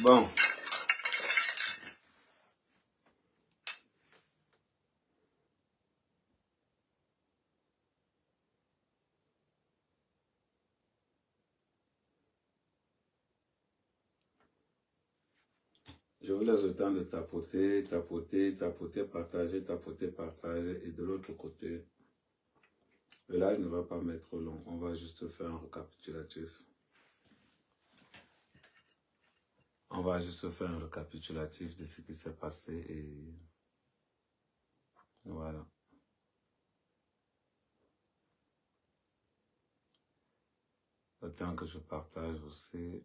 Bon. Je vous laisse le temps de tapoter, tapoter, tapoter, partager, tapoter, partager. Et de l'autre côté, le live ne va pas mettre long. On va juste faire un récapitulatif. On va juste faire un récapitulatif de ce qui s'est passé et voilà. Le temps que je partage aussi.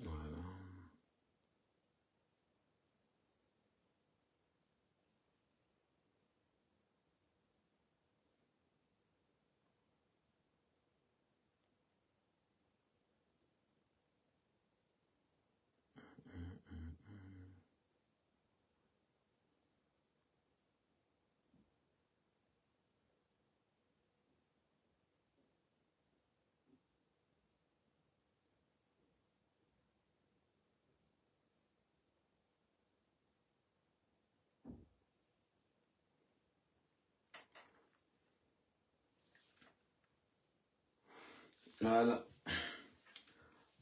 Voilà. Voilà.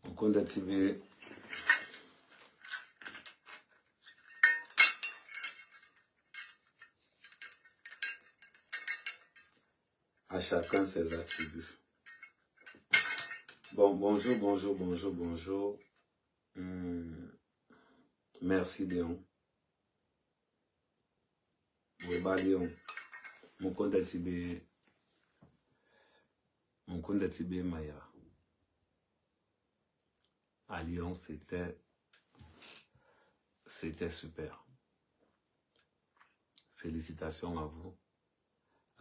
On compte activer. À chacun ses attributs. Bon, bonjour, bonjour, bonjour, bonjour. Merci Léon. Weba Léon. Mon compte activé. Mon compte activé Maya. À Lyon, c'était super. Félicitations à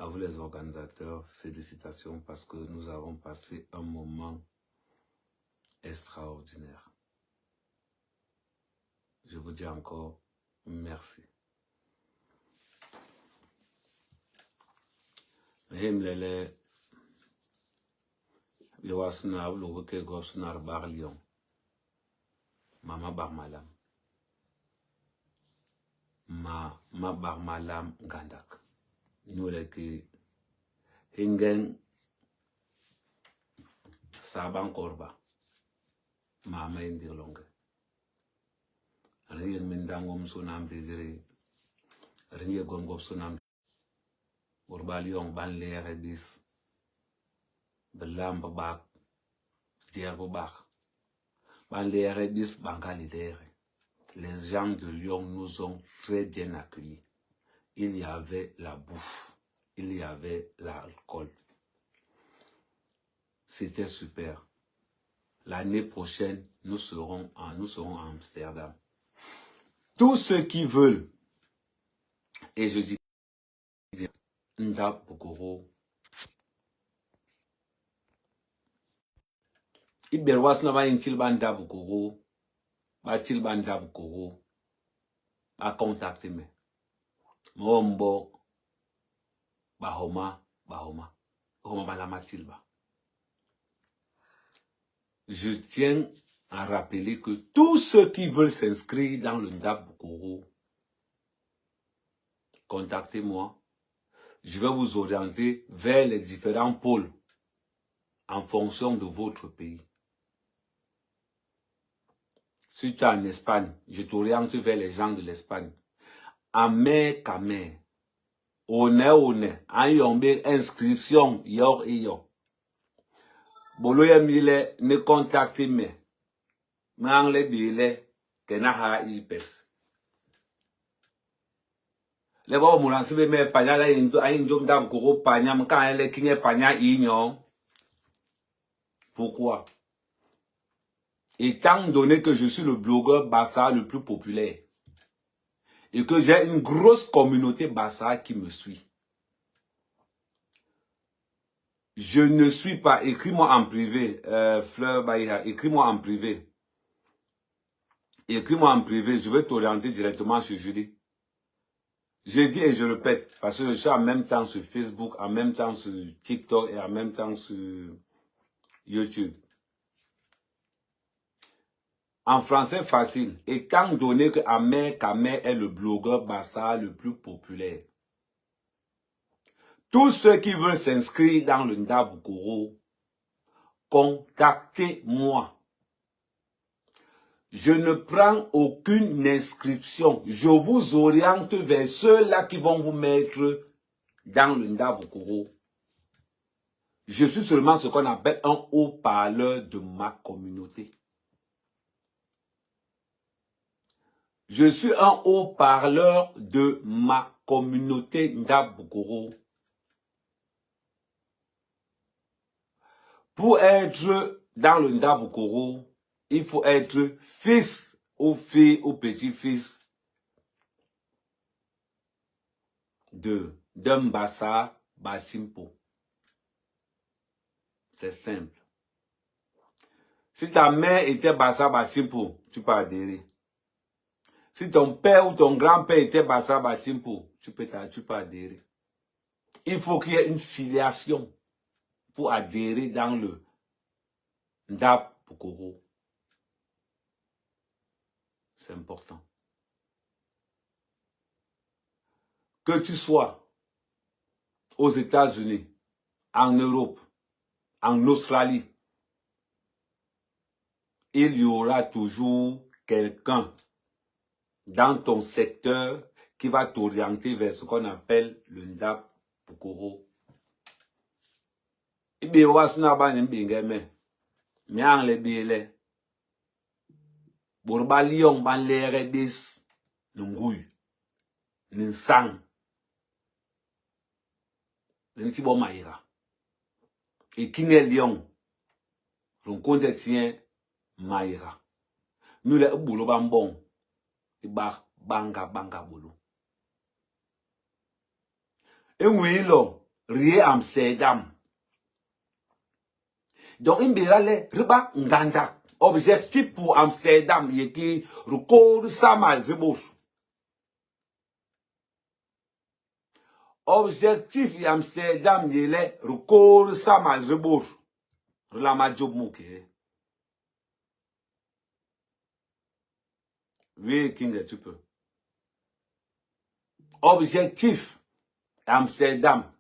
vous les organisateurs, félicitations parce que nous avons passé un moment extraordinaire. Je vous dis encore merci. Mehemlele, Yawasuna, Logoke Gosuna Bar Lyon, Mama Barmalam. Ma Barmalam Gandak. Nous les qui Hingen Saban Korba. Ma main de longue. Rien Mindangom Sonam Bedre. Rien Gomgop Sonam. Urbalion Ban Lere Bis. Belam Babak. Dier Babak. Ban Lere Bis Bangali Lere. Les gens de Lyon nous ont très bien accueillis. Il y avait la bouffe. Il y avait l'alcool. C'était super. L'année prochaine, nous serons à Amsterdam. Tous ceux qui veulent, et je dis bien, Nda Bokoro, Iberwas na ba intilban Nda Bokoro, ba tilban Nda Bokoro, ba contacter me. Mombo, Homa Balama Tilba. Je tiens à rappeler que tous ceux qui veulent s'inscrire dans le Nda Bokoro, contactez-moi. Je vais vous orienter vers les différents pôles en fonction de votre pays. Si tu es en Espagne, je t'oriente vers les gens de l'Espagne. En mer qu'à mer, on est, en yombe inscription, yor et yor. Boloye mile ne contacte me. Mangle bile, kena ha ipes. Le bo muransibe me panya la injom dam koko panya, mkan le kinge panya inyon. Pourquoi? Étant donné que je suis le blogueur Bassa le plus populaire et que j'ai une grosse communauté Bassa qui me suit, je ne suis pas, écris-moi en privé, Fleur Baïha, écris-moi en privé. Écris-moi en privé, je vais t'orienter directement chez Julie. Je dis et je répète, parce que je suis en même temps sur Facebook, en même temps sur TikTok et en même temps sur YouTube. En français facile, étant donné que Ahmed Kamer est le blogueur Bassa le plus populaire, tous ceux qui veulent s'inscrire dans le Ndabukoro, contactez-moi. Je ne prends aucune inscription. Je vous oriente vers ceux-là qui vont vous mettre dans le Ndabukoro. Je suis seulement ce qu'on appelle un haut-parleur de ma communauté. Je suis un haut-parleur de ma communauté Ndabukoro. Pour être dans le Ndabukoro, il faut être fils ou fille ou petit-fils d'un Bassa Bachimpo. C'est simple. Si ta mère était Bassa Bachimpo, tu peux adhérer. Si ton père ou ton grand-père était Bassa Bachimpo, tu peux adhérer. Il faut qu'il y ait une filiation pour adhérer dans le Ndabukoro. C'est important. Que tu sois aux États-Unis, en Europe, en Australie, il y aura toujours quelqu'un dans ton secteur qui va t'orienter vers ce qu'on appelle le Ndabukoro. Ibi wasna ba ni mbingeme. Miang le bile. Burba lion ban lere bis. Nungui. Ninsang. Nintibo maïra. Et kine lion. Runkonde tien maïra. Nous le boulot bambon. Iba banga bolo. Et oui lo. Rie Amsterdam. Donc, il y a les riba nganda. Objectif pour Amsterdam, il y a qui record samal rebouche. Objectif pour Amsterdam, il y a les record samal rebouche. La majob mouké. Oui, King, tu peux. Objectif Amsterdam.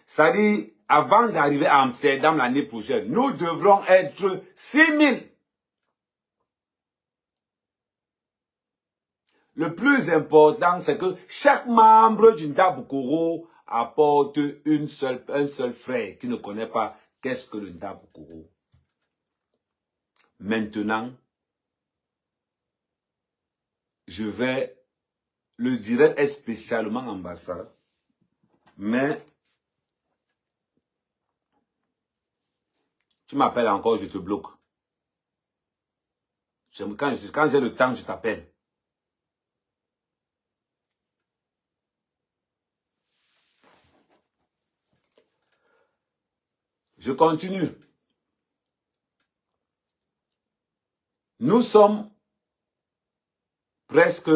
Ça dit, avant d'arriver à Amsterdam l'année prochaine, nous devrons être 6000. Le plus important, c'est que chaque membre du Ndabukoro apporte un seul frère qui ne connaît pas qu'est-ce que le Ndabukoro. Maintenant, je vais le direct est spécialement ambassade, mais tu m'appelles encore, je te bloque. Quand j'ai le temps, je t'appelle. Je continue. Nous sommes presque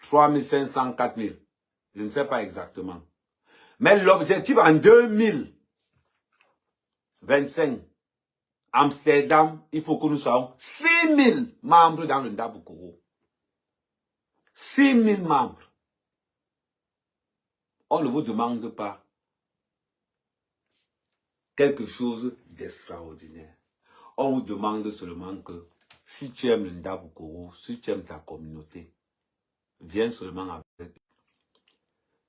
3500, 4000. Je ne sais pas exactement. Mais l'objectif en 2025, Amsterdam, il faut que nous soyons 6000 membres dans le Ndabukoro. 6000 membres. On ne vous demande pas quelque chose d'extraordinaire. On vous demande seulement que si tu aimes le Ndabukoro, si tu aimes ta communauté, viens seulement avec.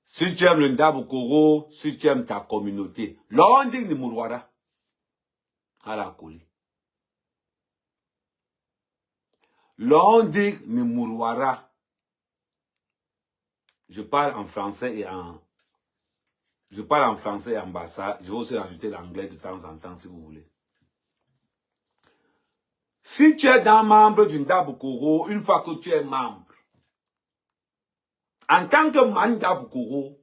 Si tu aimes le Ndabukoro, si tu aimes ta communauté, l'onding ni Mourouara, à la colis. L'onding ni Mourouara. Je parle en français et en Bassa. Je vais aussi rajouter l'anglais de temps en temps si vous voulez. Si tu es un membre du Ndabukoro, une fois que tu es membre, en tant que Ndabukoro,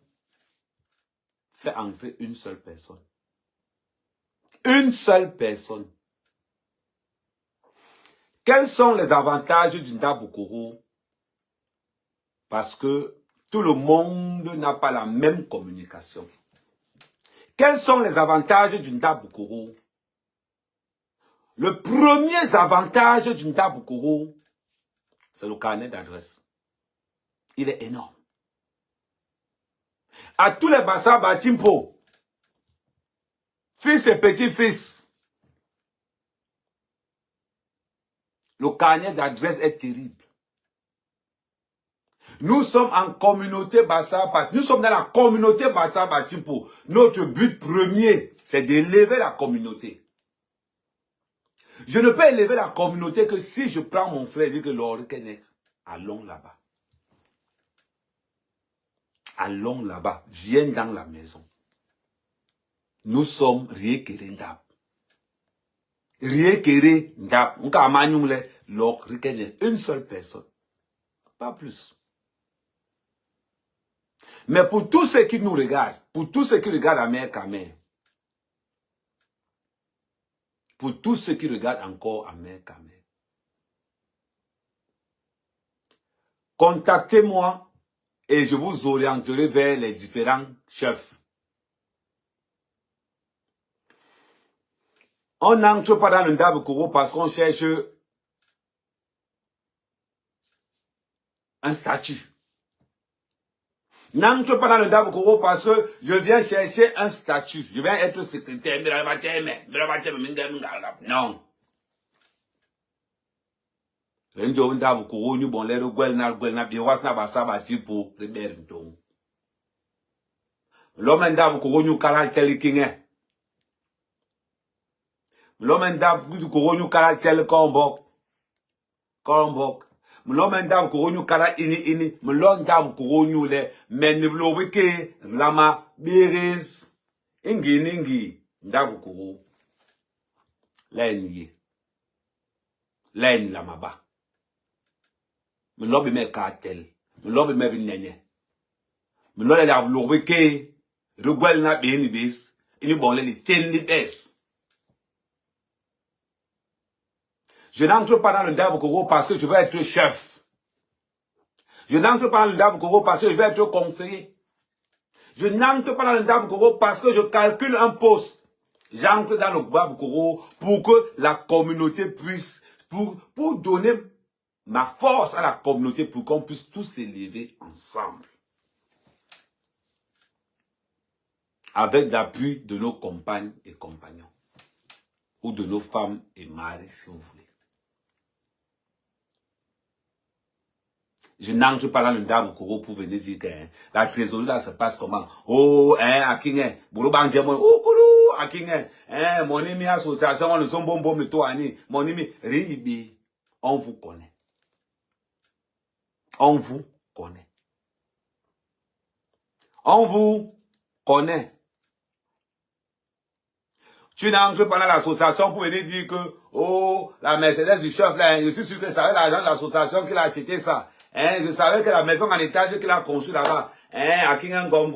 fais entrer une seule personne. Une seule personne. Quels sont les avantages du Ndabukuru? Parce que tout le monde n'a pas la même communication. Quels sont les avantages du Ndabukuru? Le premier avantage du Ndabukuru, c'est le carnet d'adresse. Il est énorme. À tous les Bassa Batimpo, fils et petits-fils, le carnet d'adresse est terrible. Nous sommes en communauté Bassa, nous sommes dans la communauté Bassa Batimpo. Notre but premier, c'est d'élever la communauté. Je ne peux élever la communauté que si je prends mon frère et dis que l'Orkenek, allons là-bas. Allons là-bas, viens dans la maison. Nous sommes Riekere Ndab. Riekere Ndab. Une seule personne. Pas plus. Mais pour tous ceux qui nous regardent, pour tous ceux qui regardent Amer Kamer, pour tous ceux qui regardent encore Amer Kamer, contactez-moi et je vous orienterai vers les différents chefs. On n'entre pas dans le Ndabukuru parce qu'on cherche un statut. N'entre pas dans le Ndabukuru parce que je viens chercher un statut. Je viens être secrétaire. Non. Renjo Ndabukuru, nous bon l'air gwelna biwasna basaba tipo reberton. L'homme Ndabukuru nous caractère kinge. L'homme Ndabukuru nous caractère kombok. L'homme Ndabukuru nous caractère ini. L'homme Ndabukuru nous le meniblo wike lama biris. Ingi Ndabukuru. Laini lamaba. M'lobe me cartel. M'lobe me binenye. M'lobe la wike. Rugwel na bini bis. Ini bon les tenni bes. Je n'entre pas dans le Ndabukuru parce que je veux être chef. Je n'entre pas dans le Ndabukuru parce que je veux être conseiller. Je n'entre pas dans le Ndabukuru parce que je calcule un poste. J'entre dans le Ndabukuru pour que la communauté puisse, pour donner ma force à la communauté pour qu'on puisse tous s'élever ensemble. Avec l'appui de nos compagnes et compagnons. Ou de nos femmes et maris, si vous voulez. Je n'entre pas dans le Ndabukuru pour venir dire que la trésorerie là se passe comment. Oh, Akine, Boulobangemo, oh, Boulou, Akine, mon ami association, nous sommes bon, mais toi, mon ami, Ribi, on vous connaît. On vous connaît. On vous connaît. Tu n'entres pas dans l'association pour venir dire que, oh, la Mercedes du chef là, je suis sûr que ça va l'argent de l'association qui a acheté ça. Je savais que la maison en étage qu'il a conçue là-bas, à Kingan Gom,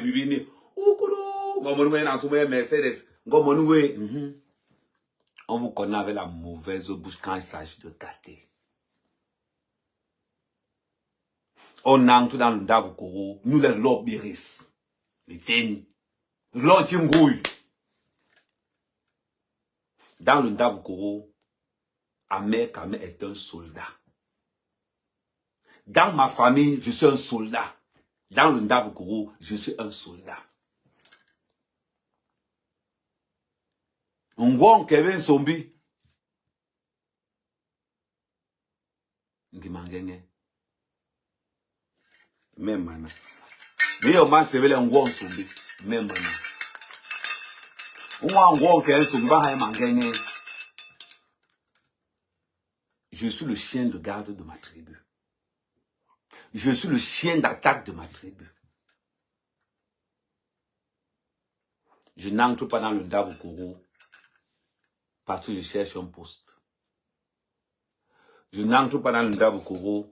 Bibini, Oukoulou, Gomonoué, Nansoué, Mercedes, Gomonoué. On vous connaît avec la mauvaise bouche quand il s'agit de gâter. On entre dans le Ndabukuru, nous les lobbyistes, les tennis, l'antingouille. Dans le Ndabukuru, Amer Kamer est un soldat. Dans ma famille, je suis un soldat. Dans le Ndabukuru, je suis un soldat. On voit Kevin Sombi. Même maintenant. Mais au moins, c'est vrai, on voit Sombi. Même maintenant. On voit Kevin Sombi. Je suis le chien de garde de ma tribu. Je suis le chien d'attaque de ma tribu. Je n'entre pas dans le Ndabukuru parce que je cherche un poste. Je n'entre pas dans le Ndabukuru.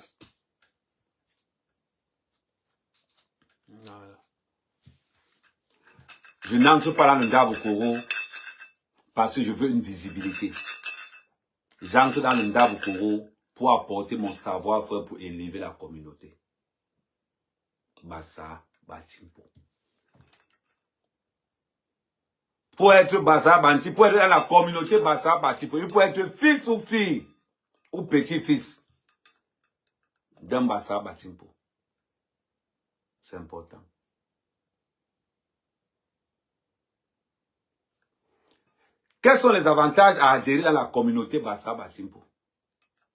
Je n'entre pas dans le Ndabukuru parce que je veux une visibilité. j'entre dans le Ndabukuru pour apporter mon savoir-faire pour élever la communauté. Bassa Batimpo. Pour être Bassa Banti, pour être dans la communauté Bassa Batimpo, il faut être fils ou fille, ou petit-fils d'un Bassa Batimpo. C'est important. Quels sont les avantages à adhérer dans la communauté Bassa Batimpo?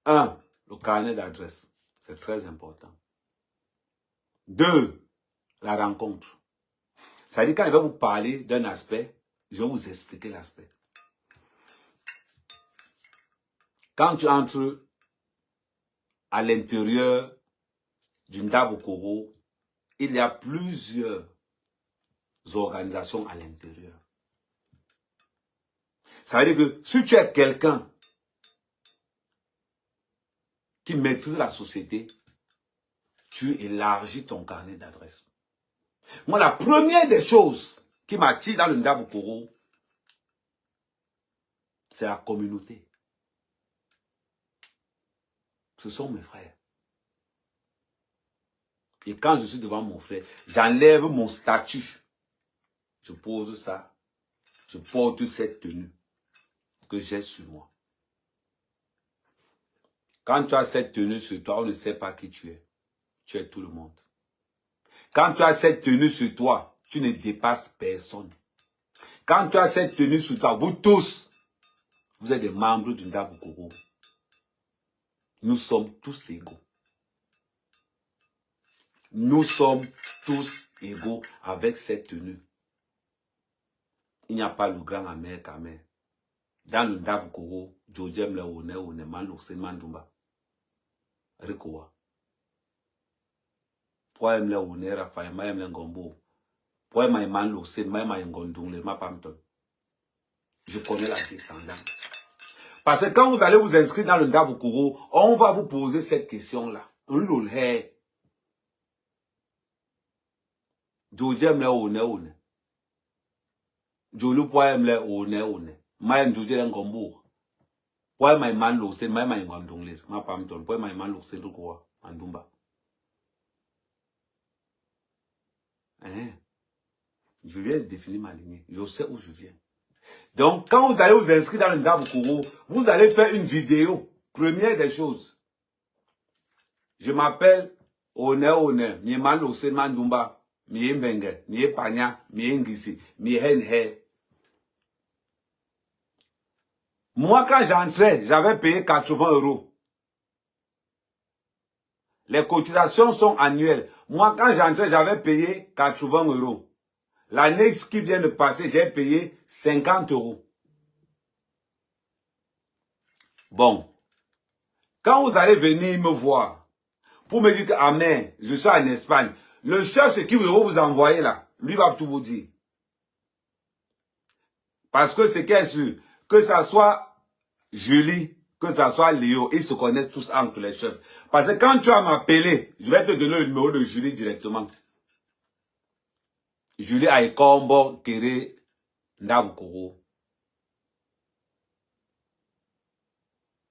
1. Le carnet d'adresse. C'est très important. 2. La rencontre. Ça dit quand il va vous parler d'un aspect, je vais vous expliquer l'aspect. Quand tu entres à l'intérieur du Ndabukuru, il y a plusieurs organisations à l'intérieur. Ça veut dire que si tu es quelqu'un qui maîtrise la société, tu élargis ton carnet d'adresse. Moi, la première des choses qui m'attire dans le Ndabukuru, c'est la communauté. Ce sont mes frères. Et quand je suis devant mon frère, j'enlève mon statut. Je pose ça. Je porte cette tenue que j'ai sur moi. Quand tu as cette tenue sur toi, on ne sait pas qui tu es. Tu es tout le monde. Quand tu as cette tenue sur toi, tu ne dépasses personne. Quand tu as cette tenue sur toi, vous tous, vous êtes des membres du Ndabukuru. Nous sommes tous égaux. Nous sommes tous égaux avec cette tenue. Il n'y a pas le grand amer qu'amer. Dans le Ndabukuru, Jojem le one Manloukse Mandumba. Rikowa. Poem le one Rafael Mayem le Ngombo. Poem ma Manloukse Mayem Ngondung le Mapamton. Je connais la descendance. Parce que quand vous allez vous inscrire dans le Ndabukuru, on va vous poser cette question-là. Jojem le one. Jolu poem le one. Mayem Jojem le Ngombo. Poem ma Manloukse Mayem Ngondung le Mapamton. Poem ma Manloukse Rikowa. Andumba. Je viens de définir ma lignée. Je sais où je viens. Donc, quand vous allez vous inscrire dans le Ndabukuru, vous allez faire une vidéo. Première des choses. Je m'appelle One. Mie Manloukse Mandumba. Mie Mbenge. Mie Panya. Mie Ngisi. Mie Henhe. Moi, quand j'entrais, j'avais payé 80 €. Les cotisations sont annuelles. Moi, quand j'entrais, j'avais payé 80 €. L'année qui vient de passer, j'ai payé 50 €. Bon. Quand vous allez venir me voir, pour me dire que, amen, je suis en Espagne, le chef qui va vous envoyer là, lui va tout vous dire. Parce que c'est qu'est sûr, que ça soit Julie, que ça soit Léo, ils se connaissent tous entre les chefs. Parce que quand tu vas m'appeler, je vais te donner le numéro de Julie directement. Julie Aikombo Kere Ndabukuru.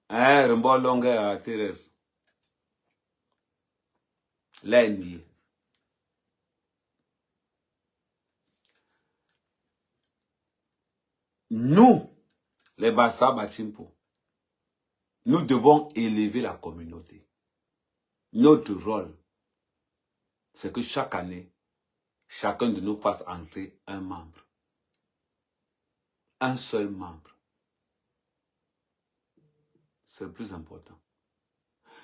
Rembo longue à Thérèse. Lundi. Nous, les Bassa Batimpo, nous devons élever la communauté. Notre rôle, c'est que chaque année, chacun de nous fasse entrer un membre. Un seul membre. C'est le plus important.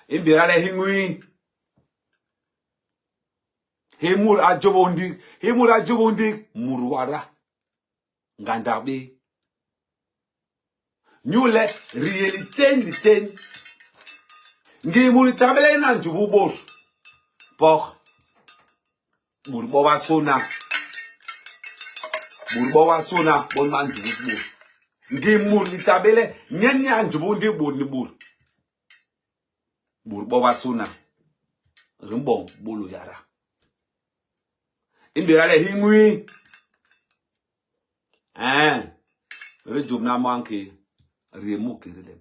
Imbirale hingui. Himur ajobondi muruara. Ngandabe. Nous les réalités n'étaient. Ngimuri tabele na njububos. Pour. Burbowa sona. Bon man njububos. Ngimuri tabele. Nyani anjubundi bonibur. Burbowa sona. Rimbong bolu yara. Imbirale hingui. Le jumna manque. Riemu kirilem.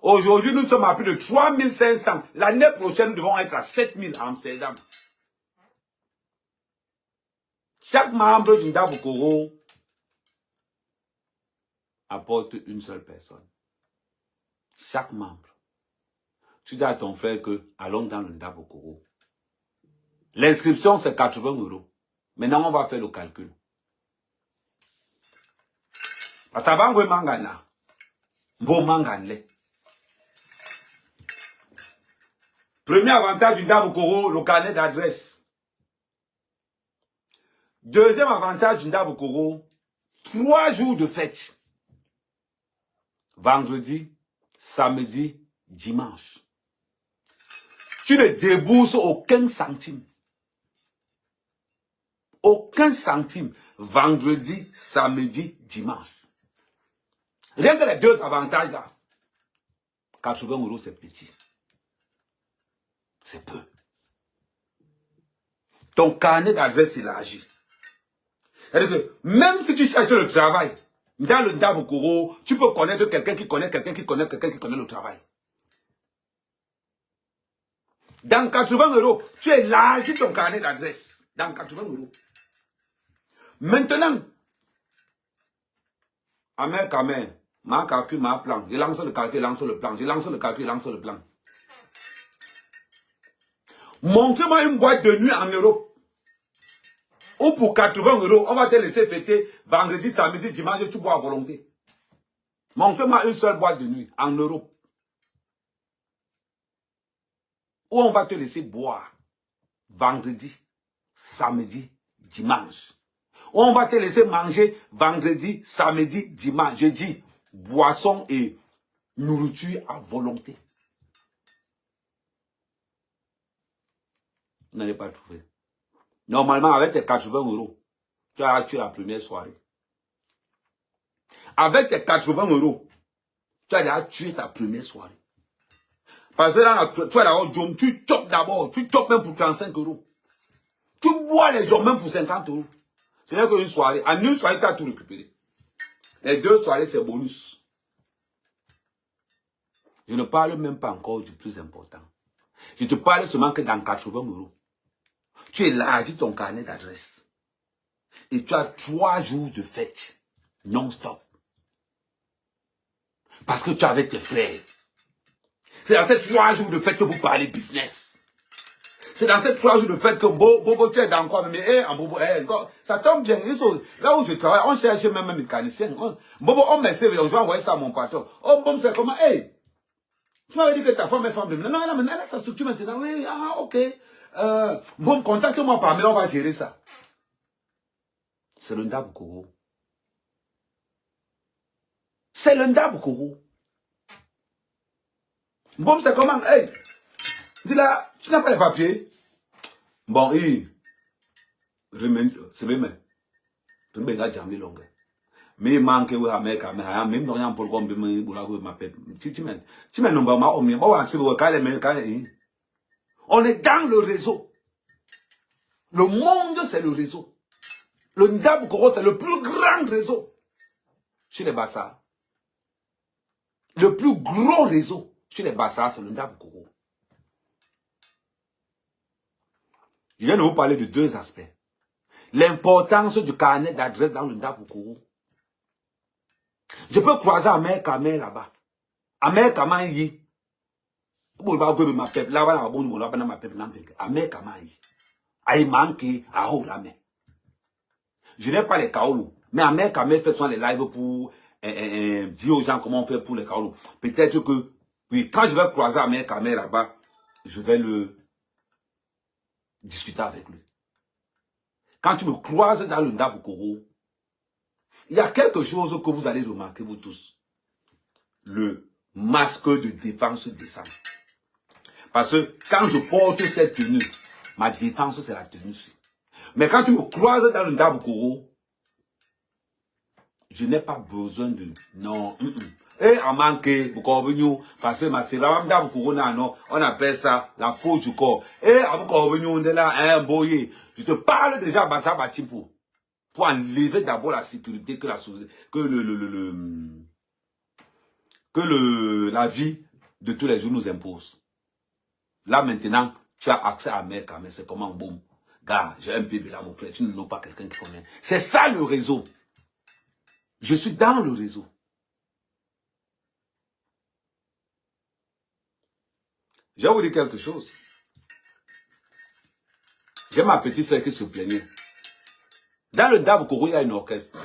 Aujourd'hui, nous sommes à plus de 3500. L'année prochaine, nous devons être à 7000 à Amsterdam. Chaque membre du Ndabukoro apporte une seule personne. Chaque membre. Tu dis à ton frère que allons dans le Ndabukoro. L'inscription, c'est 80 €. Maintenant, on va faire le calcul. Parce que mangana. Bon mangane. Premier avantage du Ndabukoro, le carnet d'adresse. Deuxième avantage du Ndabukoro, 3 jours de fête. Vendredi, samedi, dimanche. Tu ne débourses aucun centime. Aucun centime. Vendredi, samedi, dimanche. Rien que les 2 avantages là. 80 € c'est petit. C'est peu. Ton carnet d'adresse élargi. C'est-à-dire que même si tu cherches le travail, dans le Ndabukoro, tu peux connaître quelqu'un qui connaît quelqu'un qui connaît quelqu'un qui connaît le travail. Dans 80 €, tu élargis ton carnet d'adresse. Dans 80 €. Maintenant, Amen, ma calcul, ma plan. Je lance le calcul, lance le plan. Je lance le calcul, lance le plan. Montre-moi une boîte de nuit en Europe. Ou pour 80 €, on va te laisser fêter vendredi, samedi, dimanche, tu bois à volonté. Montre-moi une seule boîte de nuit en Europe. Où on va te laisser boire vendredi, samedi, dimanche. Où on va te laisser manger vendredi, samedi, dimanche. Je dis boisson et nourriture à volonté. Vous n'allez pas trouver. Normalement, avec tes 80 €, tu as tué la première soirée. Avec tes 80 €, tu as déjà tué ta première soirée. Parce que là, tu as d'abord, tu chopes d'abord, tu chopes même pour 35 €. Tu bois les gens même pour 50 €. Ce n'est qu'une soirée. En une soirée, tu as tout récupéré. Les 2 soirées, c'est bonus. Je ne parle même pas encore du plus important. Je te parle seulement que dans 80 €, tu élargis ton carnet d'adresse. Et tu as 3 jours de fête non-stop. Parce que tu es avec tes frères. C'est dans ces 3 jours de fête que vous parlez business. C'est dans ces 3 jours de fête que Bobo, tu es dans quoi? Mais ça tombe bien. Là où je travaille, on cherche même un mécanicien. Bobo, on m'essaie, je vais envoyer ça à mon patron. Oh, bon, c'est comment? Hey, tu m'avais dit que ta femme est femme de... Non, elle a sa structure maintenant. Oui, ok. Bon, contacte-moi par mail, on va gérer ça. C'est le Ndabukoro. C'est le Ndabukoro. Bon, c'est comment? Hey, dis là, tu n'as pas les papiers? Bon, c'est bien. Tu ne peux pas jamais long. Mais il manque de Amérique, même dans un peu comme on est dans le réseau. Le monde, c'est le réseau. Le Ndabukoro, c'est le plus grand réseau chez les Bassa. Le plus gros réseau chez les Bassa, c'est le Ndabukoro. Je viens de vous parler de 2 aspects. L'importance du carnet d'adresse dans le Ndabukoro. Je peux croiser Amer Kamel là-bas. Amer Kamel yi. Amer Kamel yi. Aïe manque à Horame. Je n'ai pas les kaolou. Mais Amer Kamel fait souvent les lives pour dire aux gens comment on fait pour les kaolou. Peut-être que, oui, quand je vais croiser Amer Kamel là-bas, je vais le discuter avec lui. Quand tu me croises dans le Ndabukoro, il y a quelque chose que vous allez remarquer, vous tous. Le masque de défense descend. Parce que quand je porte cette tenue, ma défense, c'est la tenue-ci. Mais quand tu me croises dans le Ndabukoro, je n'ai pas besoin de... Non. Et à manquer, parce que ma sœur, on appelle ça la peau du corps. Et à là, je te parle déjà Bassa Bachipou. pour enlever d'abord la sécurité que la vie de tous les jours nous impose. Là maintenant, tu as accès à Mecca, mais c'est comment, boum. Gars, j'ai un bébé là, mon frère, tu ne n'as pas quelqu'un qui connaît. C'est ça le réseau. Je suis dans le réseau. Je vais vous dire quelque chose. J'ai ma petite soeur qui se plaignait. Dans le Dabukuru, il y a une orchestre.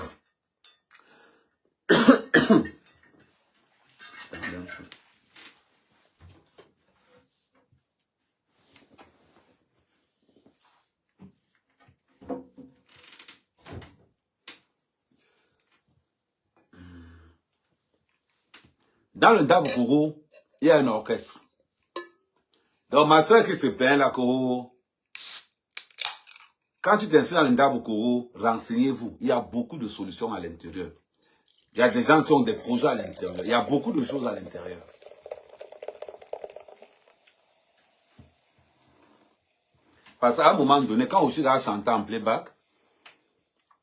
Dans le Dabukuru, il y a un orchestre. Donc ma soeur qui se plaint là, quand tu t'inscris dans le Dabukuru, renseignez-vous. Il y a beaucoup de solutions à l'intérieur. Il y a des gens qui ont des projets à l'intérieur. Il y a beaucoup de choses à l'intérieur. Parce qu'à un moment donné, quand Oshida a chanté en playback,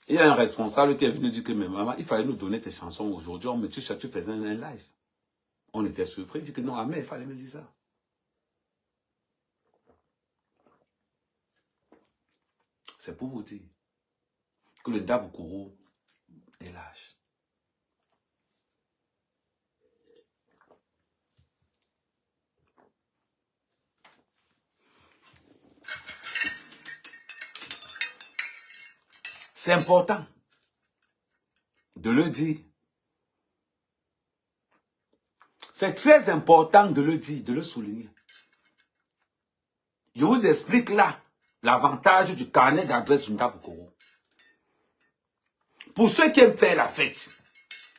il y a un responsable qui est venu dire que mais maman, il fallait nous donner tes chansons aujourd'hui. Mais tu faisais un live. On était surpris. Il dit que non, mais il fallait me dire ça. C'est pour vous dire que le Dabukuru est lâche. C'est important de le dire. C'est très important de le dire, de le souligner. Je vous explique là l'avantage du carnet d'adresse du Dabukuru. Pour ceux qui aiment faire la fête,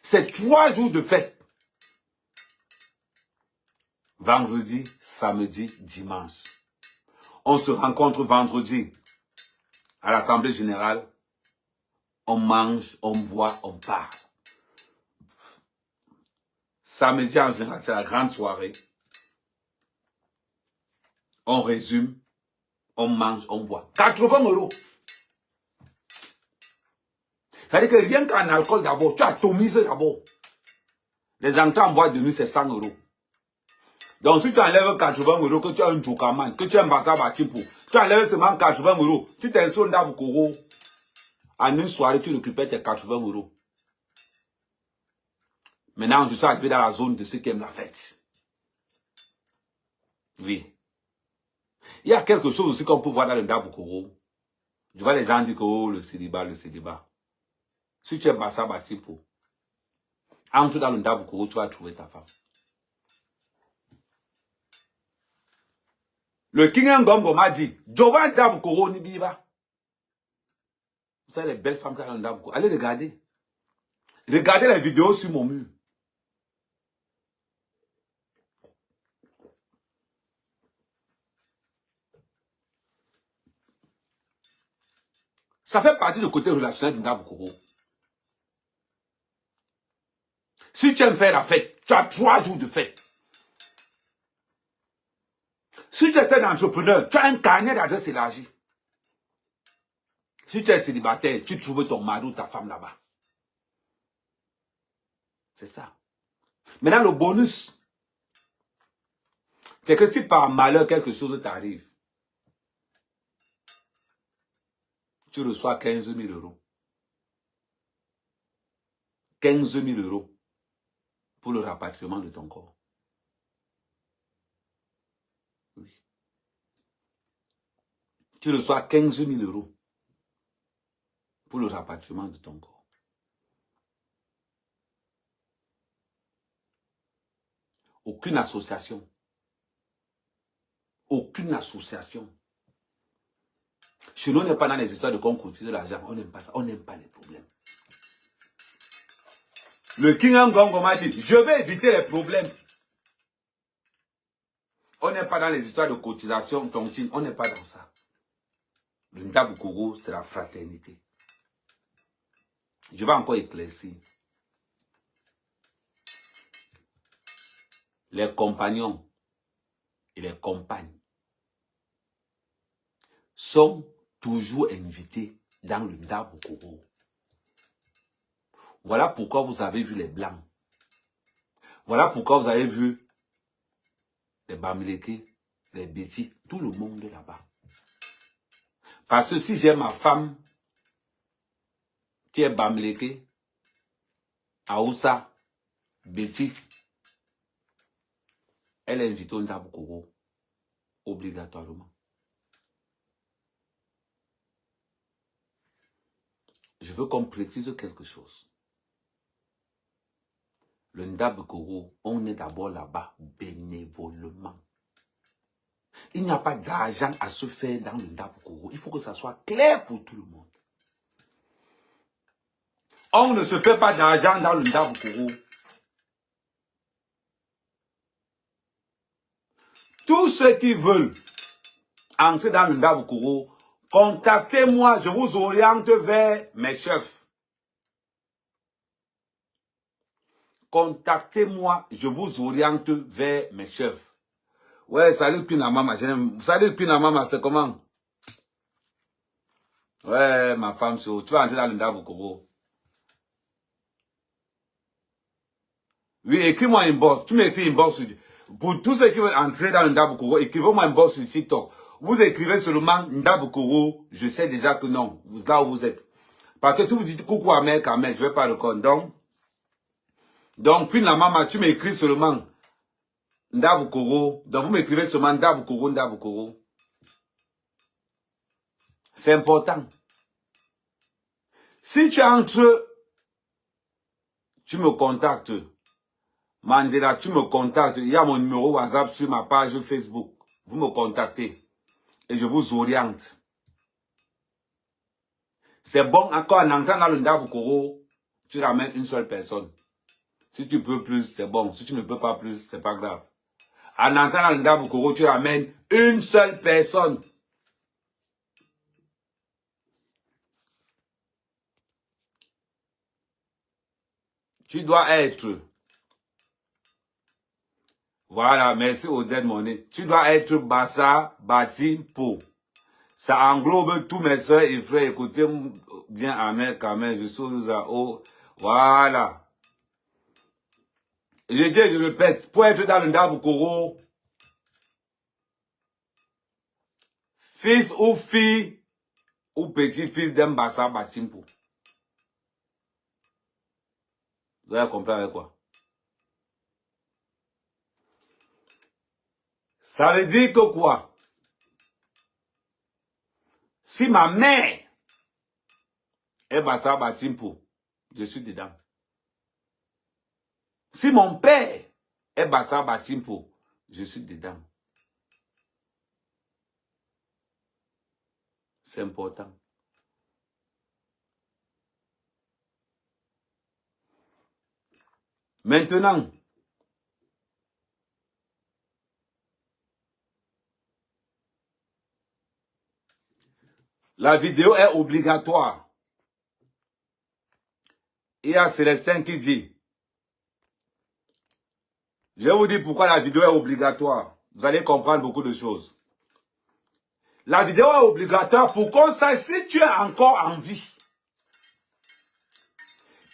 c'est 3 jours de fête. Vendredi, samedi, dimanche. On se rencontre vendredi à l'Assemblée Générale. On mange, on boit, on parle. Samedi, en général, c'est la grande soirée. On résume, on mange, on boit. 80 €. C'est-à-dire que rien qu'en alcool d'abord, tu atomises d'abord. Les entrées en boîte de nuit, c'est 100 €. Donc si tu enlèves 80 €, que tu as un Jokaman, que tu as un Baza Batipo, tu enlèves seulement 80 €, tu t'inscris au Dabukuru, en une soirée, tu récupères tes 80 €. Maintenant, je suis arrivé dans la zone de ceux qui aiment la fête. Oui. Il y a quelque chose aussi qu'on peut voir dans le Dabukuru. Je vois les gens dire que oh, le célibat, le célibat. Si tu es Bassa Batipo, entre dans le Dabukuru, tu vas trouver ta femme. Le King Ngongo m'a dit, Jovan Dabukuru ni biba. Vous savez les belles femmes qui ont dans le Dabukuru. Allez regarder. Regardez les vidéos sur mon mur. Ça fait partie du côté relationnel du Dabukuru. Si tu aimes faire la fête, tu as 3 jours de fête. Si tu es un entrepreneur, tu as un carnet d'adresse élargi. Si tu es célibataire, tu trouves ton mari ou ta femme là-bas. C'est ça. Maintenant, le bonus, c'est que si par malheur quelque chose t'arrive, tu reçois 15 000 €. 15 000 € pour le rapatriement de ton corps. Oui. Tu reçois 15 000 € pour le rapatriement de ton corps. Aucune association. Aucune association. Chez nous, on n'est pas dans les histoires de qu'on courtise l'argent. On n'aime pas ça. On n'aime pas les problèmes. Le King Ngongo m'a dit, je vais éviter les problèmes. On n'est pas dans les histoires de cotisation, tontine. On n'est pas dans ça. Le Dabukuru, c'est la fraternité. Je vais encore éclaircir. Les compagnons et les compagnes sont toujours invités dans le Dabukuru. Voilà pourquoi vous avez vu les Blancs. Voilà pourquoi vous avez vu les Bamileke, les Bétis, tout le monde là-bas. Parce que si j'ai ma femme qui est Bamileke, Aoussa, Béti, elle est invitée au Ndabukoro, obligatoirement. Je veux qu'on précise quelque chose. Le Ndabukoro, on est d'abord là-bas bénévolement. Il n'y a pas d'argent à se faire dans le Ndabukoro. Il faut que ça soit clair pour tout le monde. On ne se fait pas d'argent dans le Ndabukoro. Tous ceux qui veulent entrer dans le Ndabukoro, contactez-moi, je vous oriente vers mes chefs. Contactez-moi, je vous oriente vers mes chefs. Ouais, salut Pinamama, salut Pinamama, c'est comment? Ouais, ma femme, tu vas entrer dans le Ndabukoro. Oui, écris-moi une box, tu m'écris une box. Pour tous ceux qui veulent entrer dans le Ndabukoro, écrivez-moi une box sur TikTok. Vous écrivez seulement Ndabukoro, je sais déjà que non, là où vous êtes. Parce que si vous dites coucou à mec, je ne vais pas répondre. Donc, puis la maman, tu m'écris seulement Ndabukoro. Donc, vous m'écrivez seulement Ndabukoro, Ndabukoro. C'est important. Si tu entres, tu me contactes. Mandela, tu me contactes. Il y a mon numéro WhatsApp sur ma page Facebook. Vous me contactez. Et je vous oriente. C'est bon, encore en entrant dans le Ndabukoro, tu ramènes une seule personne. Si tu peux plus, c'est bon. Si tu ne peux pas plus, c'est pas grave. En entrant dans le Ndabukoro, tu ramènes une seule personne. Tu dois être. Voilà, merci Odette Monet. Tu dois être Bassa Bati Po. Ça englobe tous mes soeurs et frères. Écoutez bien, amen, amen. Je suis à haut. Voilà. Je dis, je répète, pour être dans le Ndabukoro, fils ou fille ou petit-fils d'un Bassa Batimpo. Vous allez comprendre avec quoi? Ça veut dire que quoi? Si ma mère est Bassa Batimpo, je suis dedans. Si mon père est Bassa Batimpo, je suis dedans. C'est important. Maintenant, la vidéo est obligatoire. Il y a Célestin qui dit, je vais vous dire pourquoi la vidéo est obligatoire. Vous allez comprendre beaucoup de choses. La vidéo est obligatoire pour qu'on sache si tu es encore en vie.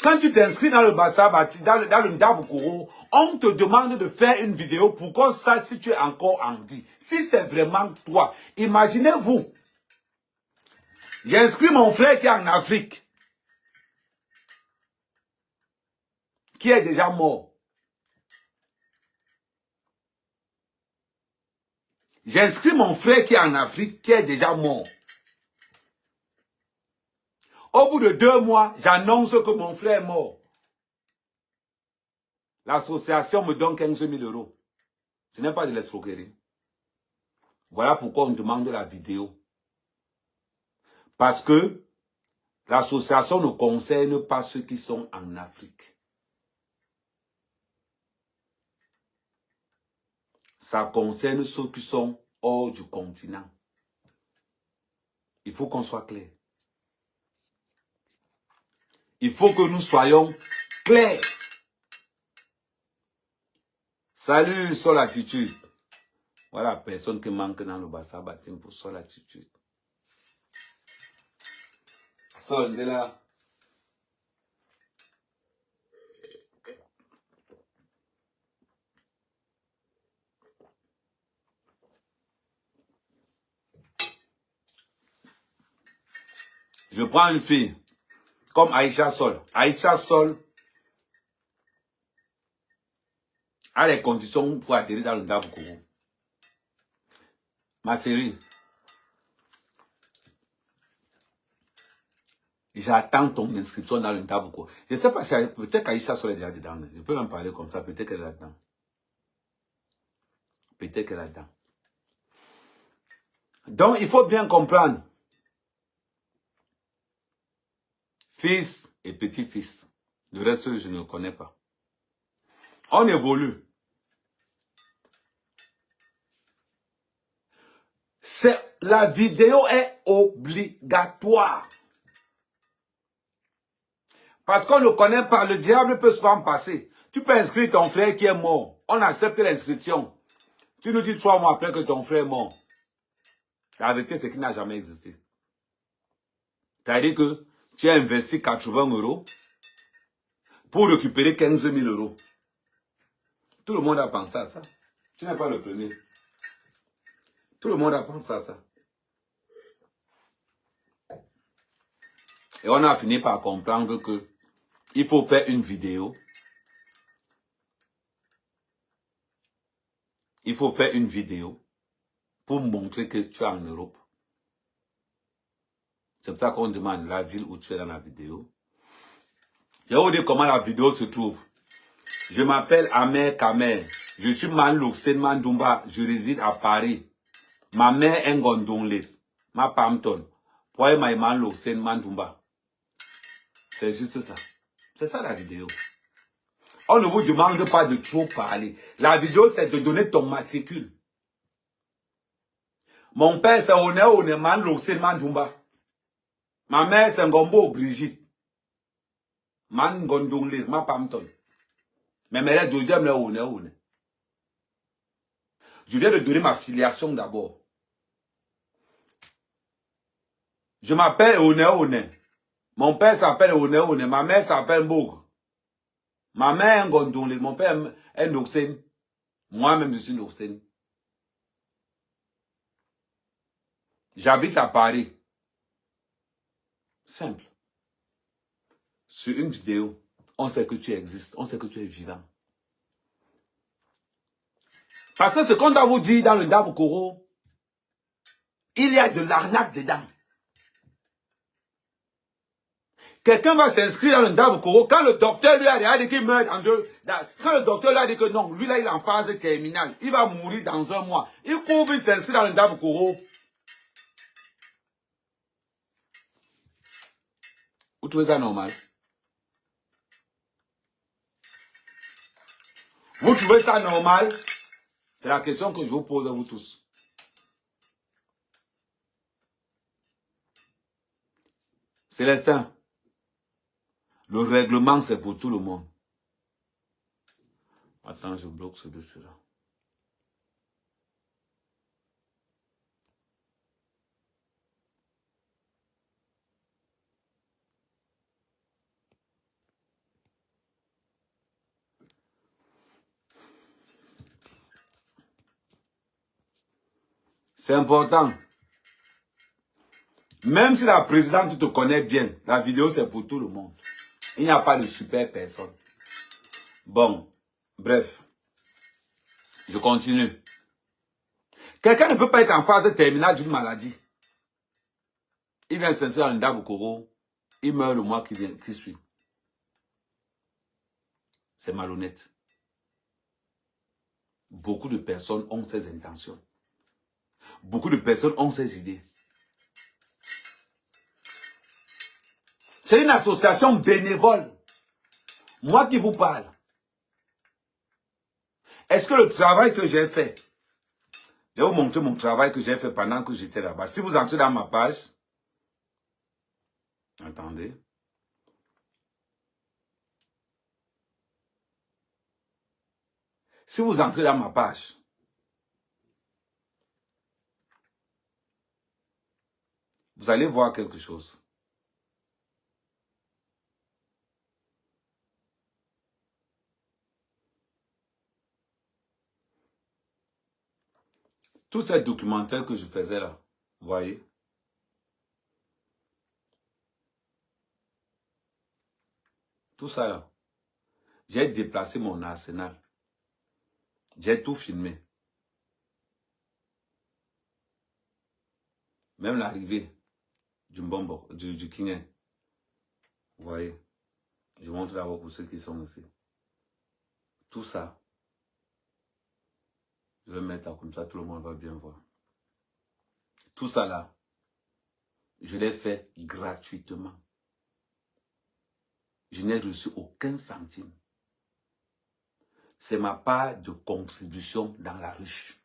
Quand tu t'inscris dans le Bassa Bati, dans le Ndabukoro, on te demande de faire une vidéo pour qu'on sache si tu es encore en vie. Si c'est vraiment toi. Imaginez-vous. J'inscris mon frère qui est en Afrique. Qui est déjà mort. J'inscris mon frère qui est en Afrique, qui est déjà mort. Au bout de 2 mois, j'annonce que mon frère est mort. L'association me donne 15 000 €. Ce n'est pas de l'escroquerie. Voilà pourquoi on demande la vidéo. Parce que l'association ne concerne pas ceux qui sont en Afrique. Ça concerne ceux qui sont hors du continent. Il faut qu'on soit clair. Il faut que nous soyons clairs. Salut, Solatitude. Voilà, personne qui manque dans le Bassa Batim pour Solatitude. Sol de là. Je prends une fille comme Aïcha Sol. Aïcha Sol a les conditions pour atterrir dans le Ndabukourou. Ma série, j'attends ton inscription dans le Ndabukourou. Je ne sais pas si peut-être qu'Aïcha Sol est déjà dedans. Je peux même parler comme ça. Peut-être qu'elle est là-dedans. Peut-être qu'elle est là-dedans. Donc, il faut bien comprendre. Fils et petit-fils. Le reste, je ne connais pas. On évolue. La vidéo est obligatoire. Parce qu'on ne connaît pas, le diable peut souvent passer. Tu peux inscrire ton frère qui est mort. On accepte l'inscription. Tu nous dis 3 mois après que ton frère est mort. La vérité, c'est qu'il n'a jamais existé. C'est-à-dire que tu as investi 80 € pour récupérer 15 000 €. Tout le monde a pensé à ça. Tu n'es pas le premier. Tout le monde a pensé à ça. Et on a fini par comprendre que il faut faire une vidéo. Il faut faire une vidéo pour montrer que tu es en Europe. C'est pour ça qu'on demande la ville où tu es dans la vidéo. Je vais vous dire comment la vidéo se trouve. Je m'appelle Amer Kamer. Je suis Manlouk Senmandoumba. Je réside à Paris. Ma mère est Ngondongle. Ma Pamton. Pourquoi ma Manlouk Senmandoumba? C'est juste ça. C'est ça la vidéo. On ne vous demande pas de trop parler. La vidéo, c'est de donner ton matricule. Mon père, c'est One Manlouk Senmandoumba. Ma mère, c'est Ngombo Brigitte. Man Ngondongle. Ma Pamton. Mais je viens de donner ma filiation d'abord. Je m'appelle One. Mon père s'appelle One. Ma mère s'appelle Mbog. Ma mère est Ngondongle. Mon père est Noksen. Moi-même, je suis Noksen. J'habite à Paris. Simple. Sur une vidéo, on sait que tu existes. On sait que tu es vivant. Parce que ce qu'on doit vous dire dans le Ndabukourou, il y a de l'arnaque dedans. Quelqu'un va s'inscrire dans le Ndabukourou quand le docteur lui a dit qu'il meurt en deux. Quand le docteur lui a dit que non, lui là il est en phase terminale, il va mourir dans 1 mois. Il couvre, il s'inscrit dans le Ndabukourou. Vous trouvez ça normal? Vous trouvez ça normal? C'est la question que je vous pose à vous tous. Célestin, le règlement c'est pour tout le monde. Attends, je bloque ce dossier-là. C'est important. Même si la présidente te connaît bien, la vidéo c'est pour tout le monde. Il n'y a pas de super personne. Bon, bref. Je continue. Quelqu'un ne peut pas être en phase terminale d'une maladie. Il vient s'inscrire dans le Ndabukourou. Il meurt le mois qui suit. C'est malhonnête. Beaucoup de personnes ont ces intentions. Beaucoup de personnes ont ces idées. C'est une association bénévole. Moi qui vous parle. Est-ce que le travail que j'ai fait, je vais vous montrer mon travail que j'ai fait pendant que j'étais là-bas. Si vous entrez dans ma page, attendez. Si vous entrez dans ma page, vous allez voir quelque chose. Tous ces documentaires que je faisais là, vous voyez, Tout ça là. J'ai déplacé mon arsenal. J'ai tout filmé. Même l'arrivée du Mbombo, du King. Vous voyez. Je montre d'abord pour ceux qui sont ici. Tout ça. Je vais mettre là comme ça, tout le monde va bien voir. Tout ça là. Je l'ai fait gratuitement. Je n'ai reçu aucun centime. C'est ma part de contribution dans la ruche.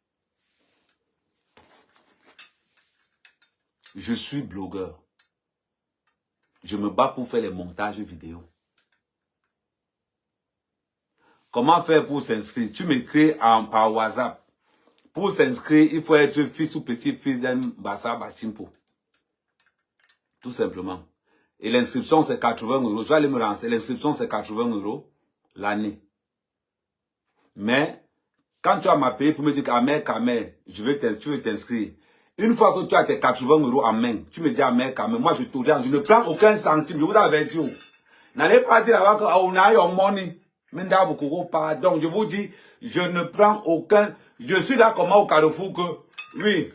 Je suis blogueur. Je me bats pour faire les montages vidéo. Comment faire pour s'inscrire? Tu m'écris par WhatsApp. Pour s'inscrire, il faut être fils ou petit-fils d'un Bassa Bachimpo. Tout simplement. Et l'inscription, c'est 80 €. Je vais aller me lancer. L'inscription, c'est 80 € l'année. Mais, quand tu as ma paye pour me dire qu'Amer, tu veux t'inscrire. Une fois que tu as tes 80 € en main, tu me dis Amer, moi je t'oriente. Je ne prends aucun centime. Je vous avais dit. N'allez pas dire là-bas qu'on a your money. Donc, je vous dis, je ne prends aucun. Je suis là comme au Carrefour que, oui.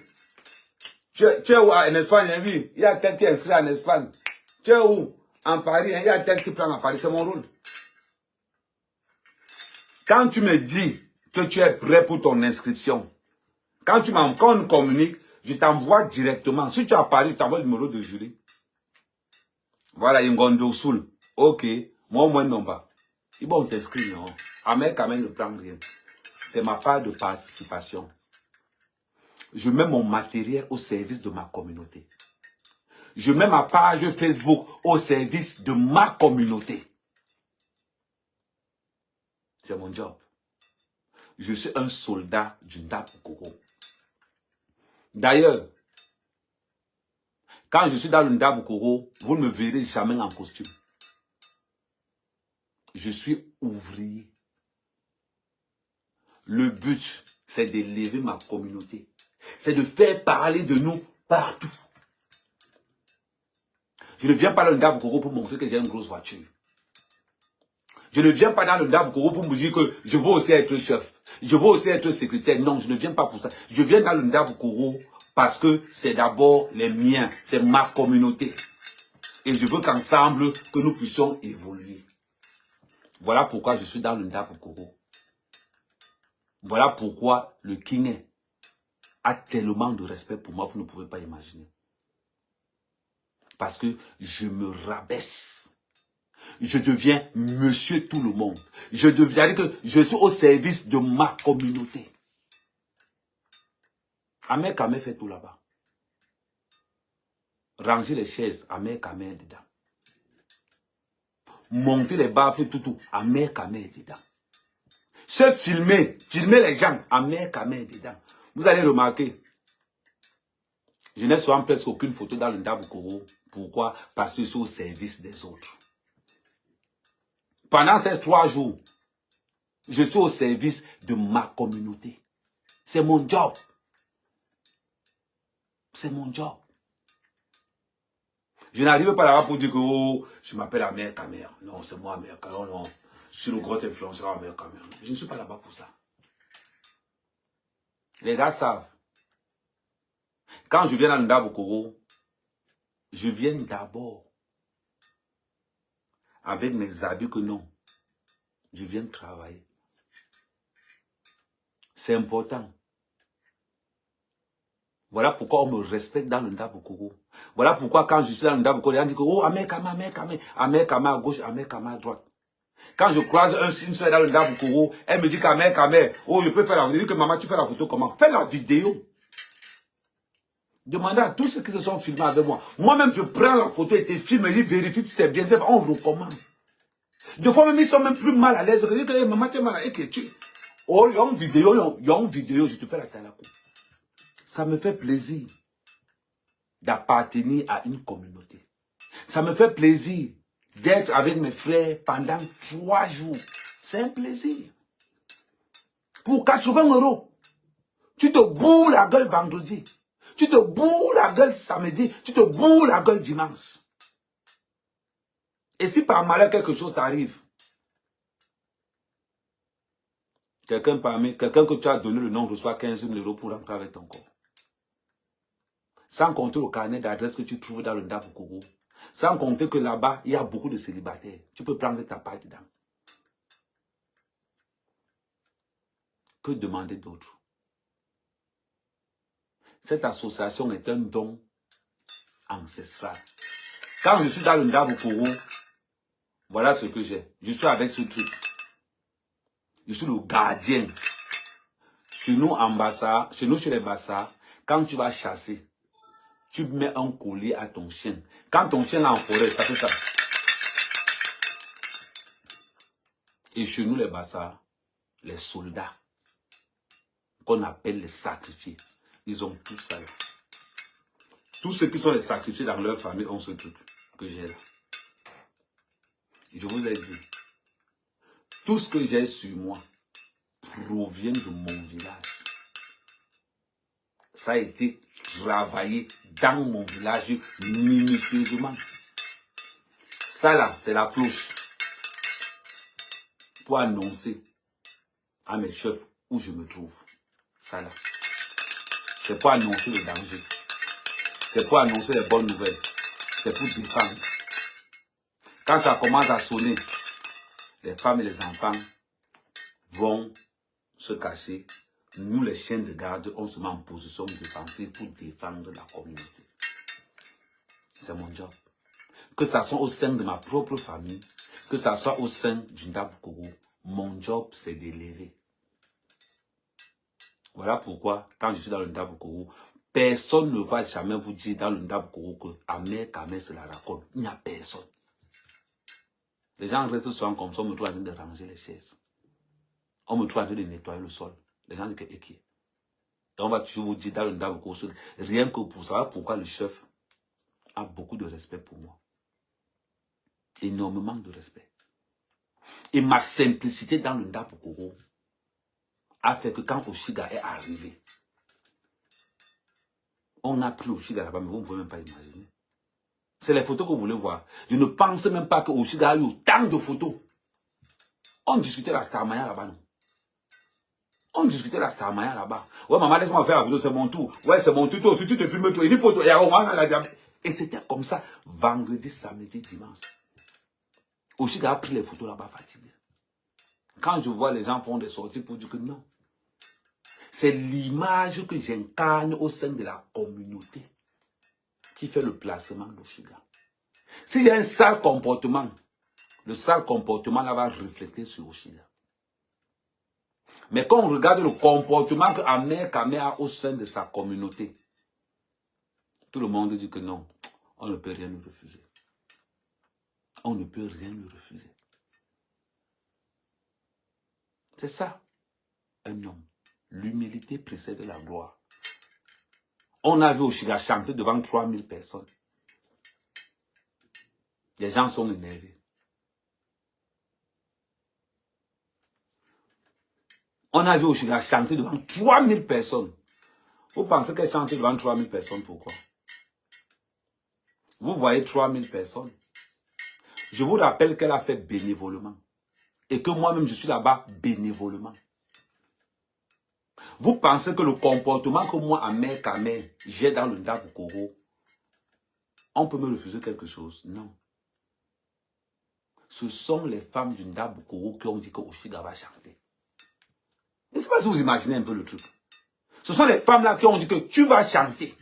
Tu es où en Espagne? Oui. Il y a tel qui est inscrit en Espagne. Tu es où? En Paris. Il y a tel qui prend en Paris. C'est mon rôle. Quand tu me dis que tu es prêt pour ton inscription, quand on communique, je t'envoie directement. Si tu as Paris, je t'envoie le numéro de jury. Voilà, Ngondo Soul. Ok. Moi, au moins, non pas. Ils vont t'inscrire, non. Amer quand même ne prend rien. C'est ma part de participation. Je mets mon matériel au service de ma communauté. Je mets ma page Facebook au service de ma communauté. C'est mon job. Je suis un soldat du Ndabukoro. D'ailleurs, quand je suis dans le Ndabukoro, vous ne me verrez jamais en costume. Je suis ouvrier. Le but, c'est d'élever ma communauté. C'est de faire parler de nous partout. Je ne viens pas dans le Ndabukoro pour montrer que j'ai une grosse voiture. Je ne viens pas dans le Ndabukoro pour me dire que je veux aussi être chef. Je veux aussi être secrétaire. Non, je ne viens pas pour ça. Je viens dans le Ndabukoro parce que c'est d'abord les miens. C'est ma communauté. Et je veux qu'ensemble, que nous puissions évoluer. Voilà pourquoi je suis dans le Ndabukoro. Voilà pourquoi le King a tellement de respect pour moi, vous ne pouvez pas imaginer. Parce que je me rabaisse. Je deviens monsieur tout le monde. Je deviens que je suis au service de ma communauté. Amer Kamé fait tout là-bas. Ranger les chaises, Amer Kamé est dedans. Monter les baffes, tout. Amer Kamé est dedans. Se filmer les gens, Amer Kamé est dedans. Vous allez remarquer, je n'ai souvent presque aucune photo dans le Ndabukoro. Pourquoi? Parce que je suis au service des autres. Pendant ces 3 jours, je suis au service de ma communauté. C'est mon job. C'est mon job. Je n'arrive pas là-bas pour dire que oh, je m'appelle Amer Kamé. Non, c'est moi Amer Kamé. Non, je suis le gros influenceur Amer Kamé. Je ne suis pas là-bas pour ça. Les gars savent. Quand je viens dans le Ndabukoro, je viens d'abord avec mes habits que non. Je viens travailler. C'est important. Voilà pourquoi on me respecte dans le Ndabukoro. Voilà pourquoi quand je suis dans le Ndabukoro, on dit que oh, Amer Kamé, Amer Kamé à gauche, Amer Kamé à droite. Quand je croise une soeur dans le Ndabukoro, elle me dit qu'Amer Kamé, oh, je peux faire la vidéo. Je dis que maman, tu fais la photo comment? Fais la vidéo. Demandez à tous ceux qui se sont filmés avec moi. Moi-même, je prends la photo et te filme et je vérifie si c'est bien. On recommence. Des fois, même, ils sont même plus mal à l'aise. Je dis que maman, tu es mal à l'aise. Oh, il y a une vidéo, je te fais la talakou. Ça me fait plaisir d'appartenir à une communauté. Ça me fait plaisir d'être avec mes frères pendant 3 jours. C'est un plaisir. Pour 80 €, tu te bourres la gueule vendredi. Tu te bourres la gueule samedi. Tu te bourres la gueule dimanche. Et si par malheur quelque chose t'arrive, quelqu'un que tu as donné le nom reçoit 15 000 € pour rentrer avec ton corps. Sans compter le carnet d'adresse que tu trouves dans le Ndabukourou. Sans compter que là-bas, il y a beaucoup de célibataires. Tu peux prendre ta part dedans. Que demander d'autre? Cette association est un don ancestral. Quand je suis dans le Ndabukourou, voilà ce que j'ai. Je suis avec ce truc. Je suis le gardien. Chez nous, en Bassa, chez nous, chez les Bassa, quand tu vas chasser, tu mets un collier à ton chien. Quand ton chien est en forêt, ça fait ça. Et chez nous, les Bassa, les soldats, qu'on appelle les sacrifiés, ils ont tout ça là. Tous ceux qui sont les sacrifiés dans leur famille ont ce truc que j'ai là. Je vous ai dit, tout ce que j'ai sur moi provient de mon village. Ça a été travaillé dans mon village minutieusement. Ça là, c'est la cloche pour annoncer à mes chefs où je me trouve. Ça là, c'est pour annoncer le danger. C'est pour annoncer les bonnes nouvelles. C'est pour défendre. Quand ça commence à sonner, les femmes et les enfants vont se cacher. Nous, les chiens de garde, on se met en position défensive pour défendre la communauté. C'est mon job. Que ça soit au sein de ma propre famille, que ça soit au sein du Ndabukourou, mon job, c'est d'élever. Voilà pourquoi, quand je suis dans le Ndabukourou, personne ne va jamais vous dire dans le Ndabukourou que Amer Kamé se la raconte. Il n'y a personne. Les gens restent souvent comme ça, on me trouve en train de ranger les chaises. On me trouve en train de nettoyer le sol. Les gens disent que qui. On va toujours vous dire dans le Ndabukourou, rien que pour savoir pourquoi le chef a beaucoup de respect pour moi. Énormément de respect. Et ma simplicité dans le Ndabukourou a fait que quand Oshiga est arrivé, on a pris Oshiga là-bas, mais vous ne pouvez même pas imaginer. C'est les photos que vous voulez voir. Je ne pense même pas que Oshiga a eu autant de photos. On discutait la Starmania là-bas, non? On discutait la Starmania là-bas. Ouais, maman, laisse-moi faire la photo, c'est mon tour. Ouais, c'est mon tour. Toi aussi, tu te filmes, toi. Une photo. Et c'était comme ça, vendredi, samedi, dimanche. Oshiga a pris les photos là-bas, fatigué. Quand je vois les gens font des sorties pour dire que non. C'est l'image que j'incarne au sein de la communauté qui fait le placement d'Oshiga. S'il y a un sale comportement, le sale comportement là va refléter sur Oshiga. Mais quand on regarde le comportement que Amer Kamé a au sein de sa communauté, tout le monde dit que non, on ne peut rien lui refuser. On ne peut rien lui refuser. C'est ça, un homme. L'humilité précède la gloire. On a vu Oshiga chanter devant 3000 personnes. Les gens sont énervés. On a vu Oshiga chanter devant 3000 personnes. Vous pensez qu'elle chante devant 3000 personnes, pourquoi? Vous voyez 3000 personnes. Je vous rappelle qu'elle a fait bénévolement. Et que moi-même, je suis là-bas bénévolement. Vous pensez que le comportement que moi, Amer Kamé, j'ai dans le Ndabukourou, on peut me refuser quelque chose? Non. Ce sont les femmes du Ndabukourou qui ont dit que Oshiga va chanter. Je ne sais pas si vous imaginez un peu le truc. Ce sont les femmes-là qui ont dit que tu vas chanter.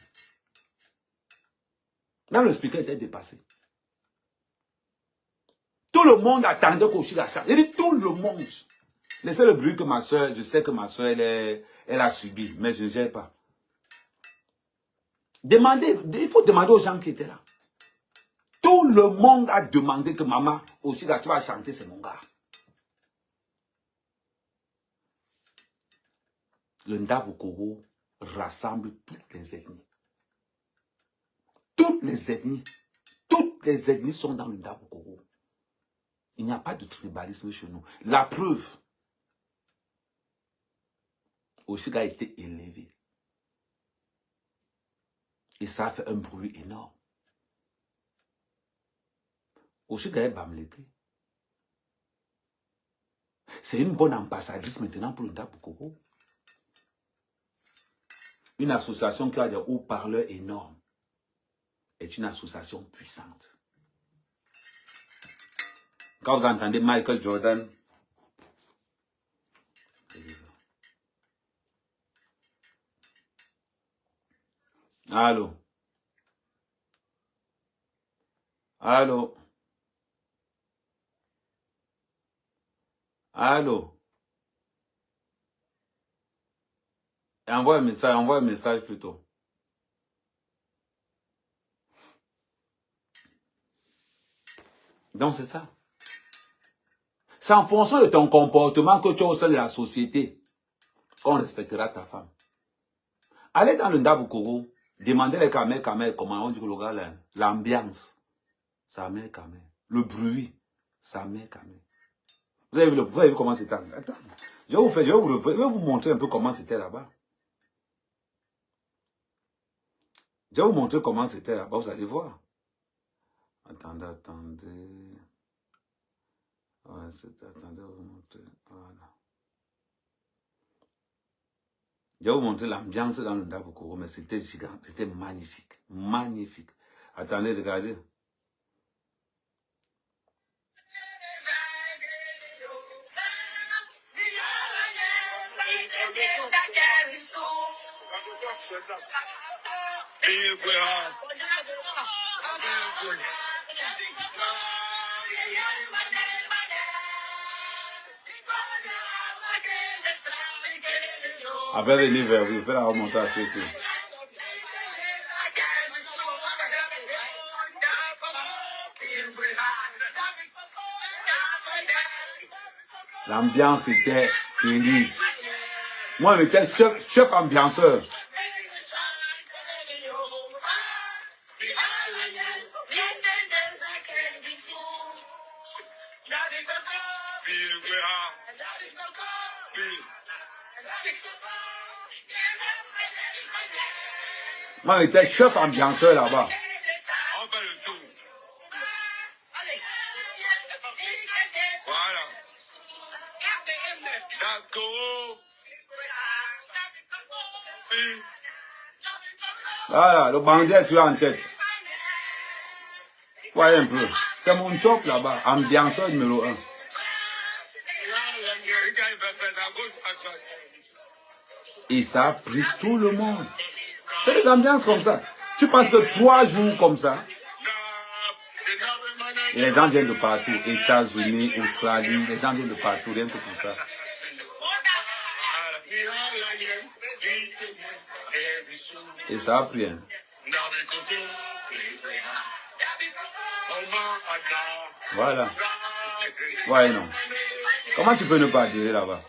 Même le speaker était dépassé. Tout le monde attendait qu'Oshiga chante. Il dit tout le monde. Laissez le bruit que ma soeur, je sais que ma soeur, elle a subi, mais je ne gère pas. Demandez, il faut demander aux gens qui étaient là. Tout le monde a demandé que maman, Oshiga, tu vas chanter, c'est mon gars. Le Ndabukourou rassemble toutes les ethnies. Toutes les ethnies. Toutes les ethnies sont dans le Ndabukourou. Il n'y a pas de tribalisme chez nous. La preuve, Oshiga a été élevé. Et ça a fait un bruit énorme. C'est une bonne ambassadrice maintenant pour le Ndabukuru. Une association qui a des haut-parleurs énormes est une association puissante. Quand vous entendez Michael Jordan, allô, allô, allô, envoie un message plutôt. Donc c'est ça. C'est en fonction de ton comportement que tu as au sein de la société qu'on respectera ta femme. Allez dans le Ndabukuru, demandez les Kamel, comment on dit que le gars, l'ambiance, ça met Kamel. Le bruit, ça met Kamel. Vous avez vu comment c'était? Attends, je vais vous montrer un peu comment c'était là-bas. Je vais vous montrer comment c'était là-bas, vous allez voir. Attendez. Ouais, attendez, vous montrer. Voilà. Je vais vous montrer l'ambiance dans le Ndabukuru, mais c'était gigant, c'était magnifique. Magnifique. Attendez, regardez. Après venir vers vous, faire la remontation ici. L'ambiance était terrible. Moi, j'étais chef ambianceur. Moi, j'étais chef ambianceur là-bas. Voilà, le bandit est tué en tête. Voyez un peu. C'est mon job là-bas, ambianceur numéro 1. Et ça a pris tout le monde. C'est des ambiances comme ça. Tu penses que 3 jours comme ça, et les gens viennent de partout, États-Unis, Australie, les gens viennent de partout, rien que pour ça. Et ça a pris. Hein. Voilà. Ouais, non. Comment tu peux ne pas adhérer là-bas?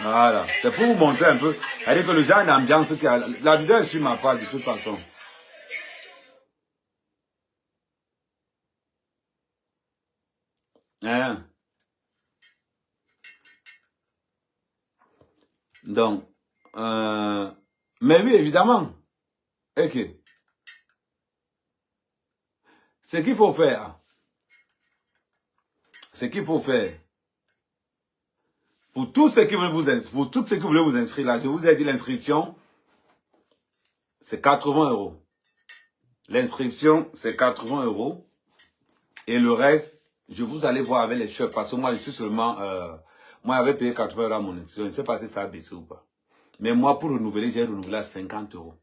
Voilà, c'est pour vous montrer un peu. C'est-à-dire que le genre d'ambiance qu'il y a. La vidéo est sur ma page de toute façon. Hein? Donc, mais oui, évidemment. Ok. Ce qu'il faut faire, pour tous ceux qui veulent vous inscrire, pour tous ceux qui voulaient vous inscrire là, je vous ai dit l'inscription, c'est 80 €. L'inscription, c'est 80 €. Et le reste, je vous allez voir avec les chefs. Parce que moi, je suis seulement... moi, j'avais payé 80 € à mon inscription. Je ne sais pas si ça a baissé ou pas. Mais moi, pour renouveler, j'ai renouvelé à 50 €.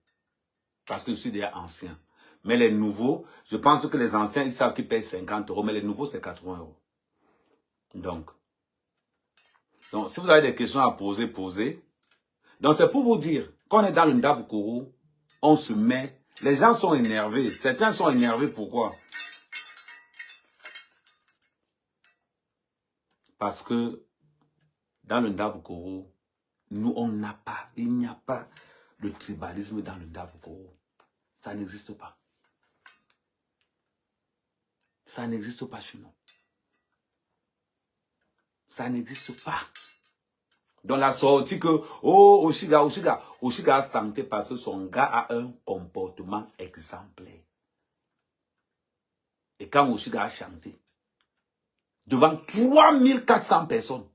Parce que je suis déjà ancien. Mais les nouveaux, je pense que les anciens, ils savent qu'ils payent 50 €. Mais les nouveaux, c'est 80 €. Donc, si vous avez des questions à poser, posez. Donc, c'est pour vous dire, quand on est dans le Ndabukuru, on se met... Les gens sont énervés. Certains sont énervés. Pourquoi? Parce que dans le Ndabukuru, nous, on n'a pas, il n'y a pas de tribalisme dans le Ndabukuru. Ça n'existe pas. Ça n'existe pas chez nous. Ça n'existe pas. Dans la sortie que, oh, Oshiga a santé parce que son gars a un comportement exemplaire. Et quand Oshiga a chanté, devant 3400 personnes,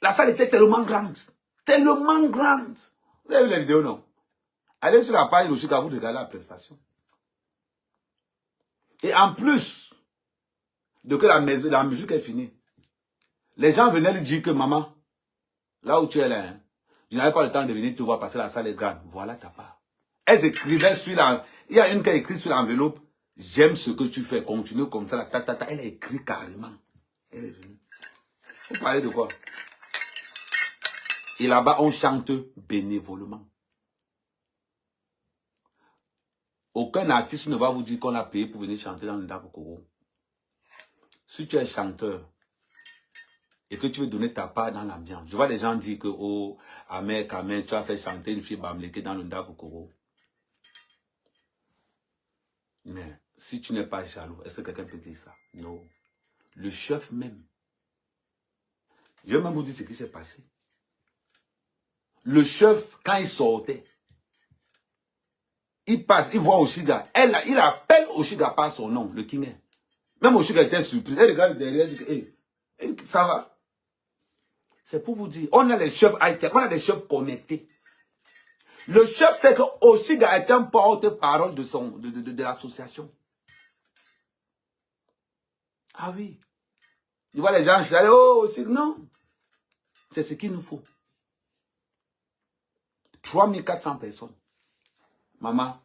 la salle était tellement grande. Tellement grande. Vous avez vu la vidéo, non? Allez sur la page d'Oshiga, vous regardez la prestation. Et en plus de que la musique est finie, les gens venaient lui dire que maman, là où tu es là, hein, je n'avais pas le temps de venir te voir parce que la salle est grande. Voilà ta part. Elles écrivaient sur la... Il y a une qui a écrit sur l'enveloppe, j'aime ce que tu fais, continue comme ça. Elle a écrit carrément. Elle est venue. Vous parlez de quoi? Et là-bas, on chante bénévolement. Aucun artiste ne va vous dire qu'on a payé pour venir chanter dans le Ndako Koro. Si tu es chanteur et que tu veux donner ta part dans l'ambiance, je vois des gens dire que, oh, Amen, tu as fait chanter une fille Bamleke dans le Ndako Koro. Mais si tu n'es pas jaloux, est-ce que quelqu'un peut dire ça? Non. Le chef même. Je vais même vous dire ce qui s'est passé. Le chef, quand il sortait, il passe, il voit Oshiga. Il appelle Oshiga par son nom, le King. Même Oshiga était surpris. Elle regarde derrière, il dit, hey, ça va. C'est pour vous dire, on a les chefs high-tech, on a des chefs connectés. Le chef sait que Oshiga est un porte-parole de l'association. Ah oui. Il voit les gens chialer, oh, Oshiga, non. C'est ce qu'il nous faut. 3400 personnes. Maman,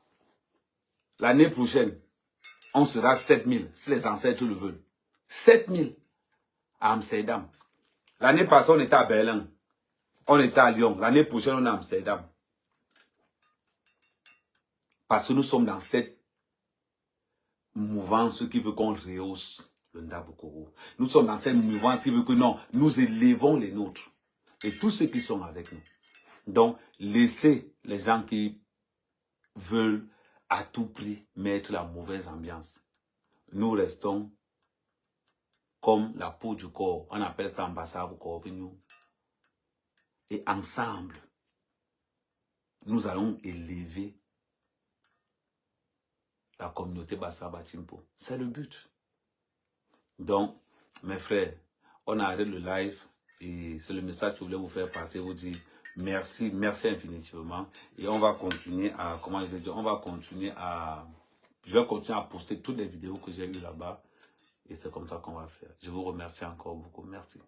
l'année prochaine, on sera 7000, si les ancêtres le veulent. 7000 à Amsterdam. L'année passée, on était à Berlin. On était à Lyon. L'année prochaine, on est à Amsterdam. Parce que nous sommes dans cette mouvance qui veut qu'on rehausse le Ndako Koro. Nous sommes dans cette mouvance qui veut que non, nous élevons les nôtres. Et tous ceux qui sont avec nous. Donc, laissez les gens qui veulent à tout prix mettre la mauvaise ambiance. Nous restons comme la peau du corps. On appelle ça ambassade au corps. Et ensemble, nous allons élever la communauté Bassa Batimpo. C'est le but. Donc, mes frères, on arrête le live et c'est le message que je voulais vous faire passer, vous dire merci, merci infinitivement. Et on va continuer à, comment je vais dire, je vais continuer à poster toutes les vidéos que j'ai eues là-bas. Et c'est comme ça qu'on va faire. Je vous remercie encore beaucoup. Merci.